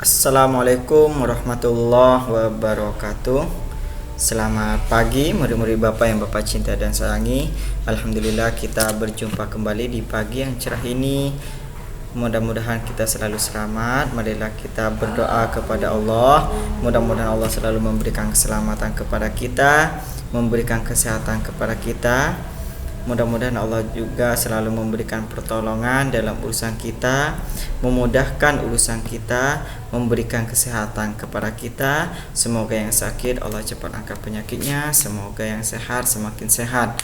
Assalamualaikum warahmatullahi wabarakatuh. Selamat pagi murid-murid Bapak yang Bapak cinta dan sayangi. Alhamdulillah kita berjumpa kembali di pagi yang cerah ini. Mudah-mudahan kita selalu selamat. Marilah kita berdoa kepada Allah. Mudah-mudahan Allah selalu memberikan keselamatan kepada kita, memberikan kesehatan kepada kita. Mudah-mudahan Allah juga selalu memberikan pertolongan dalam urusan kita, memudahkan urusan kita, memberikan kesehatan kepada kita. Semoga yang sakit Allah cepat angkat penyakitnya, semoga yang sehat semakin sehat.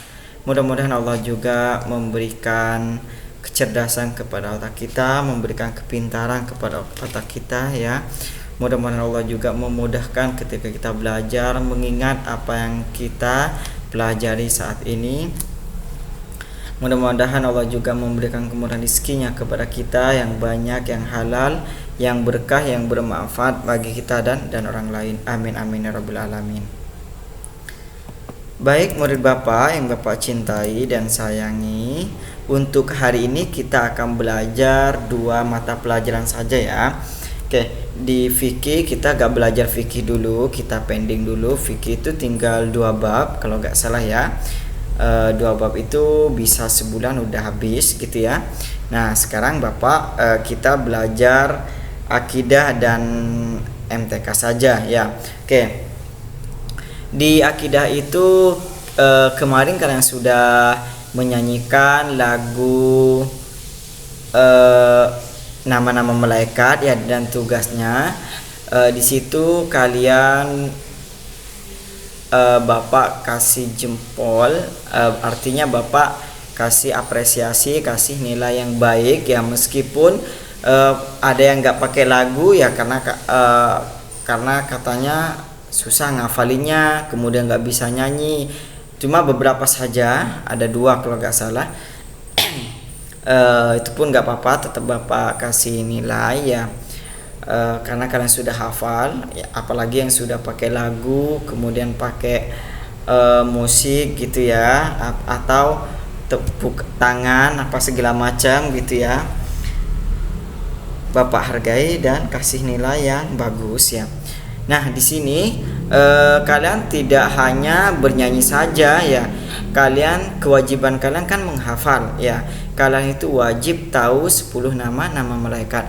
Mudah-mudahan Allah juga memberikan kecerdasan kepada otak kita, memberikan kepintaran kepada otak kita ya. Mudah-mudahan Allah juga memudahkan ketika kita belajar, mengingat apa yang kita pelajari saat ini. Mudah-mudahan Allah juga memberikan kemudahan rezekinya kepada kita yang banyak, yang halal, yang berkah, yang bermanfaat bagi kita dan orang lain. Amin amin ya rabbal alamin. Baik murid Bapak yang Bapak cintai dan sayangi, untuk hari ini kita akan belajar 2 mata pelajaran saja ya. Oke, di fikih kita gak belajar fikih dulu, kita pending dulu. Fikih itu tinggal 2 bab kalau gak salah ya. 2 bab itu bisa sebulan udah habis gitu ya. Nah sekarang Bapak kita belajar akidah dan MTK saja ya. Oke, di akidah itu kemarin kalian sudah menyanyikan lagu nama-nama malaikat ya dan tugasnya. Di situ kalian Bapak kasih jempol, artinya Bapak kasih apresiasi, kasih nilai yang baik ya, meskipun ada yang nggak pakai lagu ya karena katanya susah ngafalinnya, kemudian nggak bisa nyanyi. Cuma beberapa saja, ada 2 kalau nggak salah. Itu pun nggak apa-apa, tetap Bapak kasih nilai ya. Karena kalian sudah hafal ya, apalagi yang sudah pakai lagu kemudian pakai musik gitu ya, atau tepuk tangan apa segala macam gitu ya, Bapak hargai dan kasih nilai yang bagus ya. Nah di sini kalian tidak hanya bernyanyi saja ya, kewajiban kalian kan menghafal ya. Kalian itu wajib tahu 10 nama malaikat.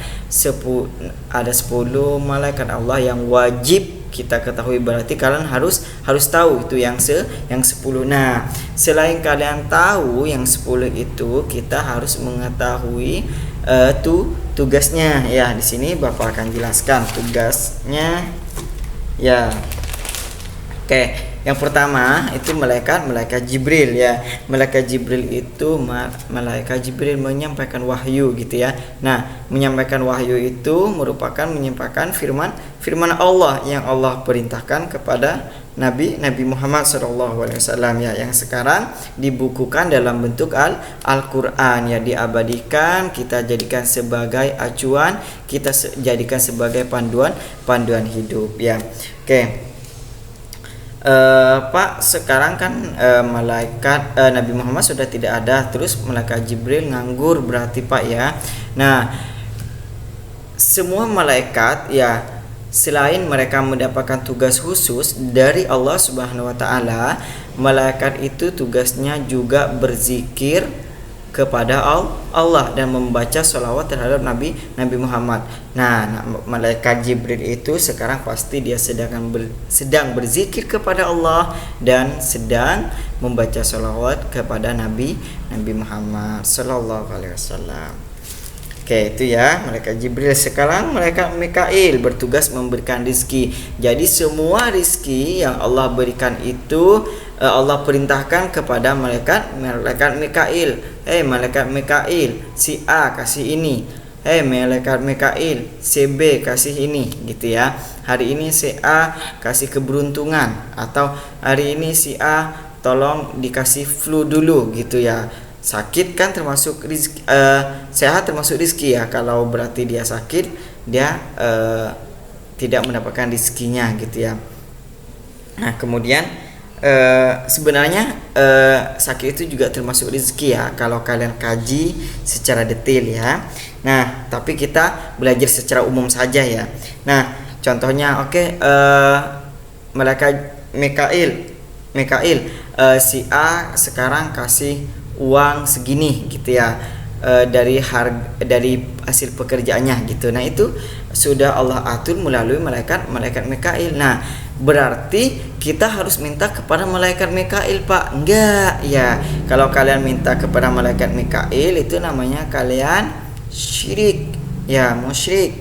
Ada 10 malaikat Allah yang wajib kita ketahui, berarti kalian harus tahu itu yang 10. Nah, selain kalian tahu yang 10 itu, kita harus mengetahui tugasnya ya. Di sini Bapak akan jelaskan tugasnya ya. Oke. Yang pertama itu malaikat Jibril ya. Malaikat Jibril itu malaikat Jibril menyampaikan wahyu gitu ya. Nah, menyampaikan wahyu itu merupakan menyampaikan firman Allah yang Allah perintahkan kepada Nabi Muhammad SAW ya, yang sekarang dibukukan dalam bentuk Al-Qur'an ya, diabadikan, kita jadikan sebagai acuan, kita jadikan sebagai panduan hidup ya. Oke. Pak, sekarang kan malaikat Nabi Muhammad sudah tidak ada, terus malaikat Jibril nganggur berarti Pak ya. Nah, semua malaikat ya, selain mereka mendapatkan tugas khusus dari Allah Subhanahu wa taala, malaikat itu tugasnya juga berzikir kepada Allah dan membaca sholawat terhadap Nabi Muhammad. Nah, malaikat Jibril itu sekarang pasti dia sedang berzikir kepada Allah dan sedang membaca sholawat kepada Nabi Muhammad sallallahu alaihi wasallam. Oke, itu ya malaikat Jibril. Sekarang malaikat Mikail bertugas memberikan rizki. Jadi semua rizki yang Allah berikan itu Allah perintahkan kepada malaikat Mikail. Malaikat Mikail, si A kasih ini. Malaikat Mikail, si B kasih ini gitu ya. Hari ini si A kasih keberuntungan, atau hari ini si A tolong dikasih flu dulu gitu ya. Sakit kan termasuk rizki, sehat termasuk rizki ya. Kalau berarti dia sakit, dia tidak mendapatkan rizkinya gitu ya. Nah kemudian sebenarnya sakit itu juga termasuk rezeki ya kalau kalian kaji secara detail ya. Nah, tapi kita belajar secara umum saja ya. Nah, contohnya malaikat Mikail, si A sekarang kasih uang segini gitu ya, dari hasil pekerjaannya gitu. Nah, itu sudah Allah atur melalui malaikat Mikail. Nah, berarti kita harus minta kepada malaikat Mikail, Pak? Enggak ya. Kalau kalian minta kepada malaikat Mikail itu namanya kalian syirik ya, musyrik.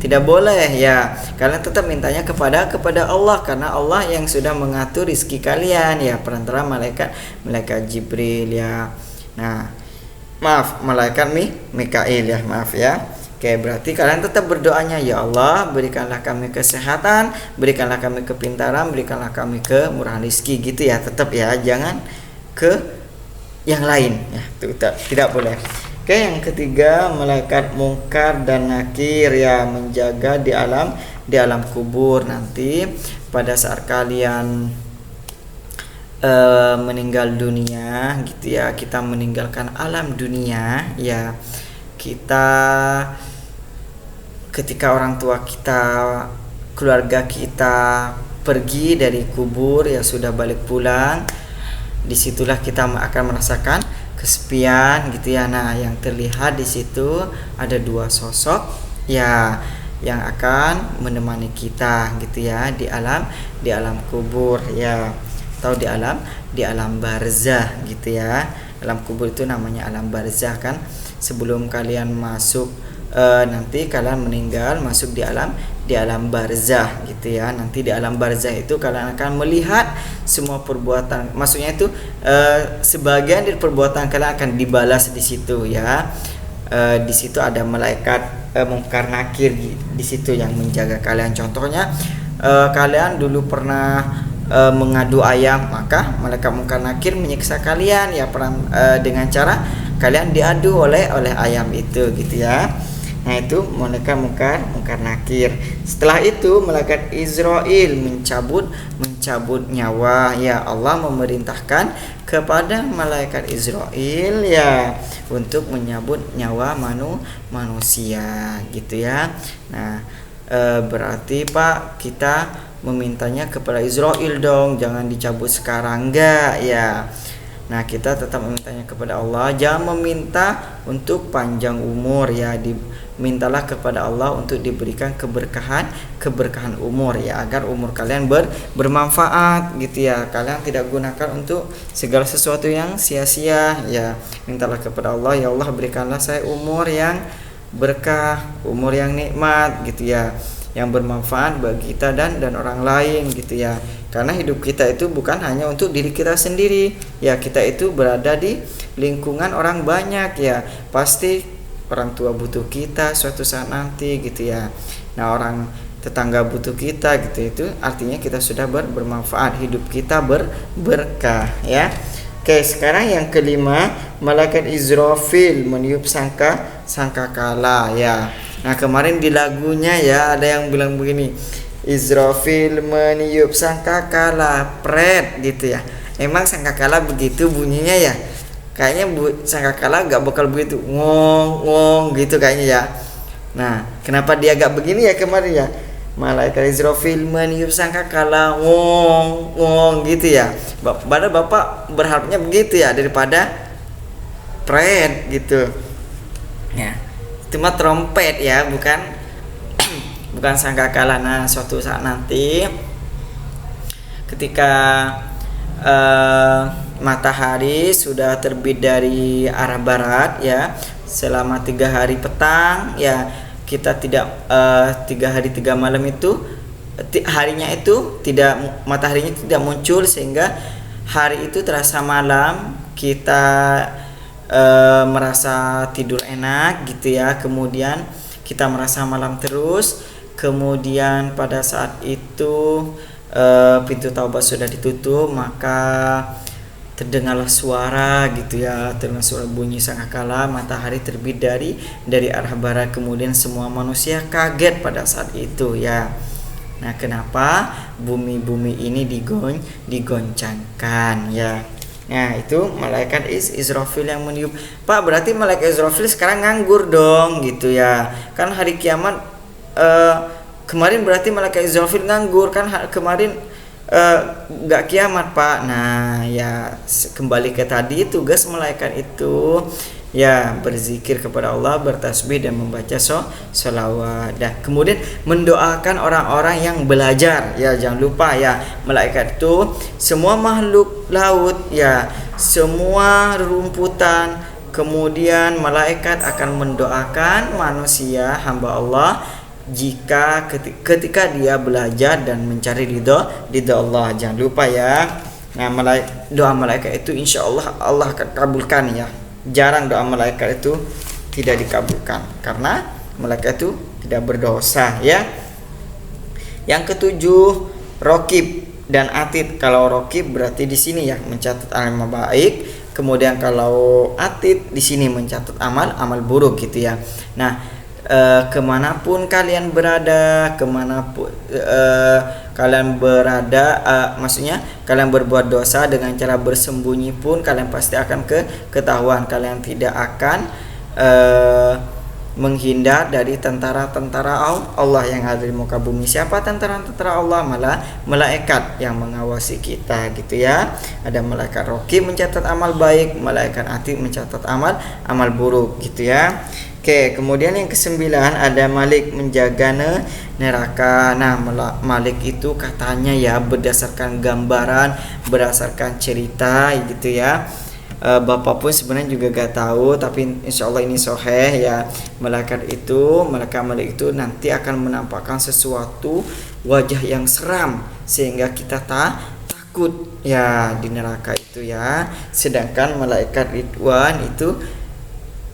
Tidak boleh ya. Kalian tetap mintanya kepada Allah, karena Allah yang sudah mengatur rezeki kalian ya, perantara malaikat Jibril ya. Nah, maaf, malaikat Mikail ya, maaf ya. Oke, berarti kalian tetap berdoanya, ya Allah, berikanlah kami kesehatan, berikanlah kami kepintaran, berikanlah kami kemurahan rezeki gitu ya, tetap ya, jangan ke yang lain ya, tidak boleh. Oke, yang ketiga, malaikat mungkar dan nakir ya, menjaga di alam kubur. Nanti pada saat kalian meninggal dunia gitu ya, kita meninggalkan alam dunia ya, kita ketika orang tua kita, keluarga kita pergi dari kubur ya, sudah balik pulang, disitulah kita akan merasakan kesepian gitu ya. Nah, yang terlihat di situ ada dua sosok ya yang akan menemani kita gitu ya di alam kubur ya, atau di alam barzah gitu ya. Alam kubur itu namanya alam barzah kan. Sebelum kalian masuk nanti kalian meninggal masuk di alam barzah gitu ya. Nanti di alam barzah itu kalian akan melihat semua perbuatan, maksudnya itu sebagian dari perbuatan kalian akan dibalas di situ ya. Di situ ada malaikat mungkar nakir di situ yang menjaga kalian. Contohnya kalian dulu pernah mengadu ayam, maka malaikat mungkar nakir menyiksa kalian ya, dengan cara kalian diadu oleh ayam itu gitu ya. Nah, itu malaikat mungkar nakir. Setelah itu malaikat Israil mencabut nyawa ya. Allah memerintahkan kepada malaikat Israil ya untuk menyabut nyawa manusia gitu ya. Nah, berarti Pak, kita memintanya kepada Israil dong, jangan dicabut sekarang, enggak ya. Nah, kita tetap memintanya kepada Allah, jangan meminta untuk panjang umur ya, mintalah kepada Allah untuk diberikan keberkahan umur ya, agar umur kalian bermanfaat gitu ya. Kalian tidak gunakan untuk segala sesuatu yang sia-sia ya. Mintalah kepada Allah, ya Allah, berikanlah saya umur yang berkah, umur yang nikmat gitu ya, yang bermanfaat bagi kita dan orang lain gitu ya. Karena hidup kita itu bukan hanya untuk diri kita sendiri ya, kita itu berada di lingkungan orang banyak ya. Pasti orang tua butuh kita suatu saat nanti gitu ya. Nah, orang tetangga butuh kita gitu, itu artinya kita sudah bermanfaat, hidup kita berkah ya. Oke, sekarang yang kelima, malaikat Israfil meniup sangkakala ya. Nah, kemarin di lagunya ya ada yang bilang begini, Israfil meniup sangkakala pret gitu ya. Emang sangkakala begitu bunyinya ya? Kayaknya sangkakala gak bakal begitu ngong gitu kayaknya ya. Nah, kenapa dia gak begini ya kemarin ya? Malaikat Israfil meniup sangkakala ngong gitu ya. Padahal Bapak berharapnya begitu ya, daripada pret gitu ya. Itu mah trompet ya, bukan sangkakala. Nah, suatu saat nanti ketika matahari sudah terbit dari arah barat ya, selama 3 hari petang ya, kita tidak 3 hari 3 malam itu harinya itu mataharinya tidak muncul, sehingga hari itu terasa malam, kita merasa tidur enak gitu ya. Kemudian kita merasa malam terus. Kemudian pada saat itu pintu taubat sudah ditutup, maka terdengarlah suara gitu ya, terdengar suara bunyi sangkakala, matahari terbit dari arah barat. Kemudian semua manusia kaget pada saat itu ya. Nah, kenapa bumi-bumi ini digoncangkan ya. Nah, itu malaikat Israfil yang meniup. Pak, berarti malaikat Israfil sekarang nganggur dong gitu ya. Kan hari kiamat kemarin berarti malaikat Israfil nganggur kan kemarin nggak kiamat, Pak. Nah, ya kembali ke tadi, tugas malaikat itu ya berzikir kepada Allah, bertasbih dan membaca sholawat. Dan kemudian mendoakan orang-orang yang belajar. Ya, jangan lupa ya, malaikat itu semua makhluk laut ya, semua rumputan. Kemudian malaikat akan mendoakan manusia hamba Allah jika ketika dia belajar dan mencari ridho Allah. Jangan lupa ya. Nah, doa malaikat itu insya Allah akan kabulkan ya. Jarang doa malaikat itu tidak dikabulkan karena malaikat itu tidak berdosa ya. Yang ketujuh, rokib dan atid. Kalau rokib berarti di sini ya mencatat amal baik, kemudian kalau atid di sini mencatat amal buruk gitu ya. Nah, kemanapun kalian berada, maksudnya kalian berbuat dosa dengan cara bersembunyi pun kalian pasti akan ketahuan. Kalian tidak akan menghindar dari tentara-tentara Allah yang ada di muka bumi. Siapa tentara-tentara Allah? Malah malaikat yang mengawasi kita gitu ya. Ada malaikat raqib mencatat amal baik, malaikat atid mencatat amal buruk gitu ya. Oke, kemudian yang kesembilan ada Malik menjaga neraka. Nah, Malik itu katanya ya berdasarkan gambaran, berdasarkan cerita gitu ya. Bapak pun sebenarnya juga gak tahu, tapi insya Allah ini sahih ya. Malaikat Malik itu nanti akan menampakkan sesuatu wajah yang seram sehingga kita takut ya di neraka itu ya. Sedangkan malaikat Ridwan itu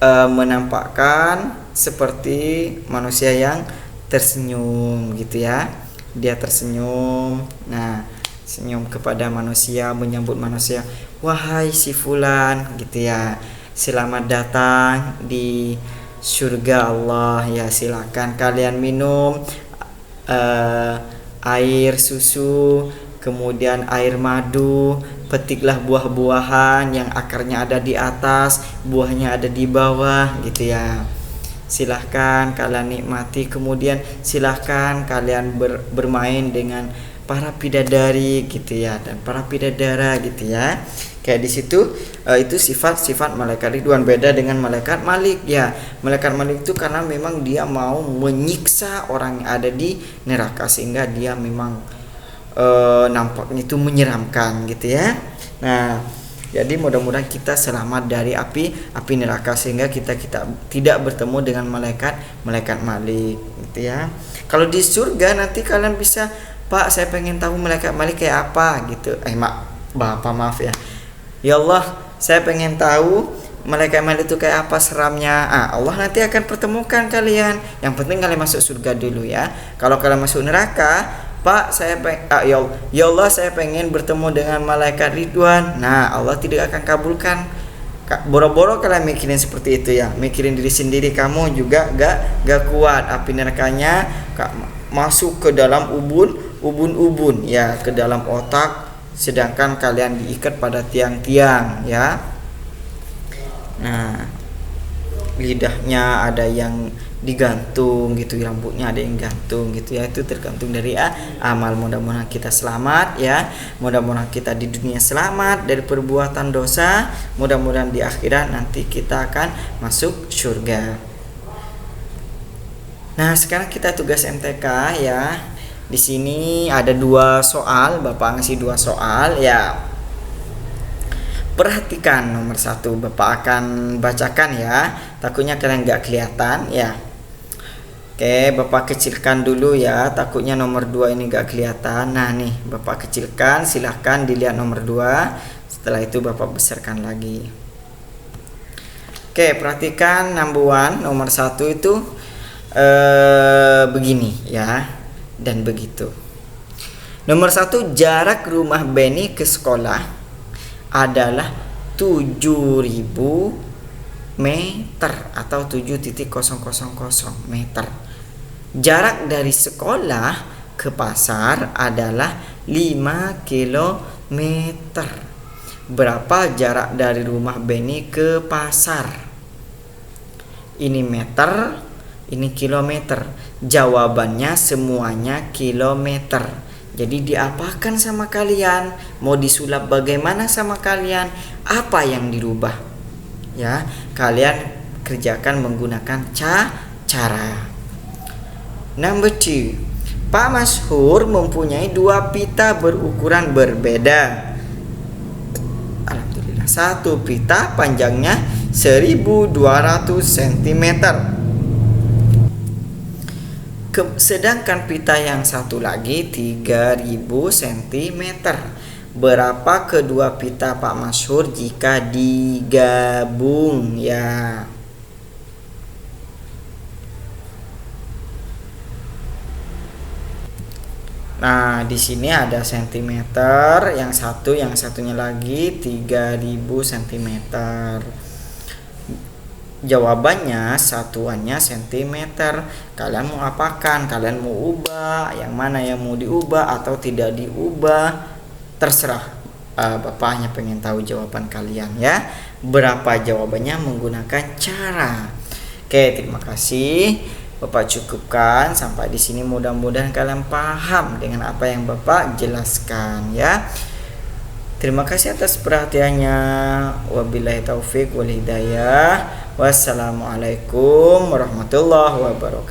menampakkan seperti manusia yang tersenyum gitu ya. Dia tersenyum, nah senyum kepada manusia, menyambut manusia, wahai si fulan gitu ya, selamat datang di surga Allah ya, silakan kalian minum air susu, kemudian air madu, petiklah buah-buahan yang akarnya ada di atas, buahnya ada di bawah gitu ya. Silahkan kalian nikmati, kemudian silahkan kalian bermain dengan para bidadari gitu ya, dan para bidadara gitu ya. Kayak di situ itu sifat-sifat malaikat Ridwan, beda dengan malaikat Malik ya. Malaikat Malik itu karena memang dia mau menyiksa orang yang ada di neraka sehingga dia memang nampaknya itu menyeramkan gitu ya. Nah, jadi mudah-mudahan kita selamat dari api neraka sehingga kita tidak bertemu dengan malaikat Malik gitu ya. Kalau di surga nanti kalian bisa, Pak, saya pengen tahu malaikat Malik kayak apa gitu. Bapak maaf ya. Ya Allah, saya pengen tahu malaikat Malik itu kayak apa seramnya. Allah nanti akan pertemukan kalian. Yang penting kalian masuk surga dulu ya. Kalau kalian masuk neraka, Pak, ya Allah, saya pengen bertemu dengan malaikat Ridwan. Nah, Allah tidak akan kabulkan. Boro-boro kalian mikirin seperti itu ya, mikirin diri sendiri, kamu juga gak kuat. Api nerakanya masuk ke dalam ubun ya, ke dalam otak, sedangkan kalian diikat pada tiang-tiang ya. Nah, lidahnya ada yang digantung gitu, rambutnya ada yang gantung gitu ya. Itu tergantung dari amal. Mudah-mudahan kita selamat ya, mudah-mudahan kita di dunia selamat dari perbuatan dosa, mudah-mudahan di akhirat nanti kita akan masuk surga. Nah, sekarang kita tugas MTK ya. Di sini ada 2 soal, Bapak ngasih 2 soal ya. Perhatikan nomor 1, Bapak akan bacakan ya. Takutnya kalian nggak kelihatan ya. Oke, Bapak kecilkan dulu ya, takutnya nomor 2 ini gak kelihatan. Nah nih, Bapak kecilkan, silahkan dilihat nomor 2. Setelah itu Bapak besarkan lagi. Oke, perhatikan number 1 nomor 1 itu begini ya, dan begitu. Nomor 1, jarak rumah Beni ke sekolah adalah 7.000 meter atau 7.000 meter. Jarak dari sekolah ke pasar adalah 5 kilometer. Berapa jarak dari rumah Benny ke pasar? Ini meter, ini kilometer. Jawabannya semuanya kilometer. Jadi diapakan sama kalian? Mau disulap bagaimana sama kalian? Apa yang dirubah? Ya, kalian kerjakan menggunakan cara. Number 2. Pak Masyhur mempunyai 2 pita berukuran berbeda. Alhamdulillah. Satu pita panjangnya 1200 cm. Sedangkan pita yang satu lagi 3000 cm. Berapa kedua pita Pak Masyhur jika digabung ya? Nah, di sini ada sentimeter, yang satunya lagi 3000 cm. Jawabannya satuannya sentimeter. Kalian mau apakan? Kalian mau ubah? Yang mana yang mau diubah atau tidak diubah? Terserah. Bapak hanya pengen tahu jawaban kalian ya. Berapa jawabannya menggunakan cara. Oke, terima kasih. Bapak cukupkan sampai di sini, mudah-mudahan kalian paham dengan apa yang Bapak jelaskan ya. Terima kasih atas perhatiannya. Wabillahi taufik wal hidayah. Wassalamualaikum warahmatullahi wabarakatuh.